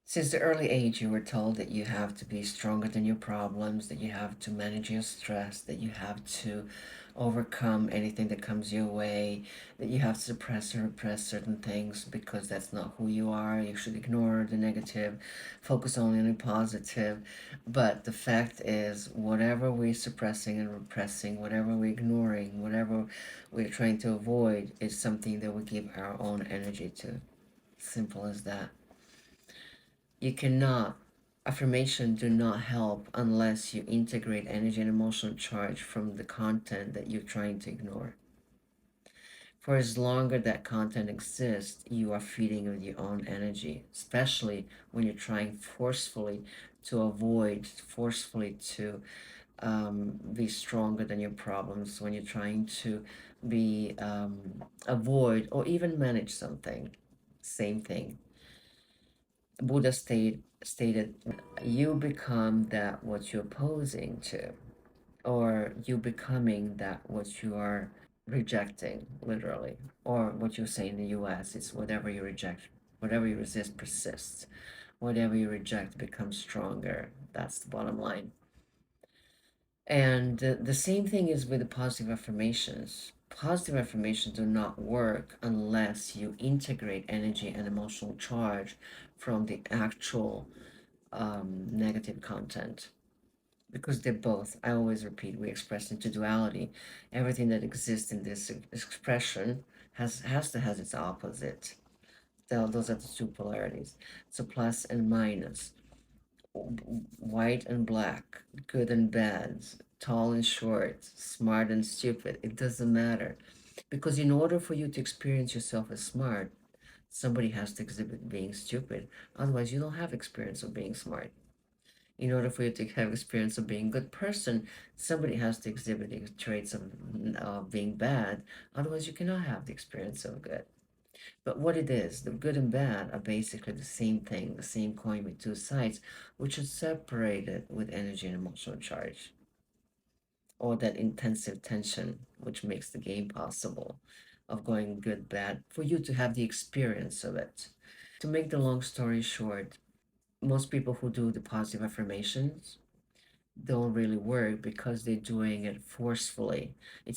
Since the early age, you were told that you have to be stronger than your problems, that you have to manage your stress, that you have to overcome anything that comes your way, that you have to suppress or repress certain things because that's not who you are. You should ignore the negative, focus only on the positive. But the fact is, whatever we're suppressing and repressing, whatever we're ignoring, whatever we're trying to avoid, is something that we give our own energy to. Simple as that. You cannot, affirmation do not help unless you integrate energy and emotional charge from the content that you're trying to ignore. For as longer that content exists, you are feeding with your own energy, especially when you're trying forcefully to avoid, forcefully to be stronger than your problems, when you're trying to be avoid or even manage something. Same thing. Buddha stated, you become that what you're opposing to, or you becoming that what you are rejecting, literally, or what you say in the US is whatever you reject, whatever you resist persists, whatever you reject becomes stronger. That's the bottom line. And the same thing is with the positive affirmations. Positive affirmations do not work unless you integrate energy and emotional charge from the actual negative content, because they're both, I always repeat, we express into duality. Everything that exists in this expression has to has its opposite. Those are the two polarities. So plus and minus, white and black, good and bad, tall and short, smart and stupid. It doesn't matter, because in order for you to experience yourself as smart, somebody has to exhibit being stupid. Otherwise, you don't have experience of being smart. In order for you to have experience of being a good person, somebody has to exhibit the traits of being bad. Otherwise, you cannot have the experience of good. But what it is, the good and bad are basically the same thing, the same coin with two sides, which is separated with energy and emotional charge, or that intensive tension, which makes the game possible of going good, bad, for you to have the experience of it. To make the long story short, most people who do the positive affirmations don't really work because they're doing it forcefully. It's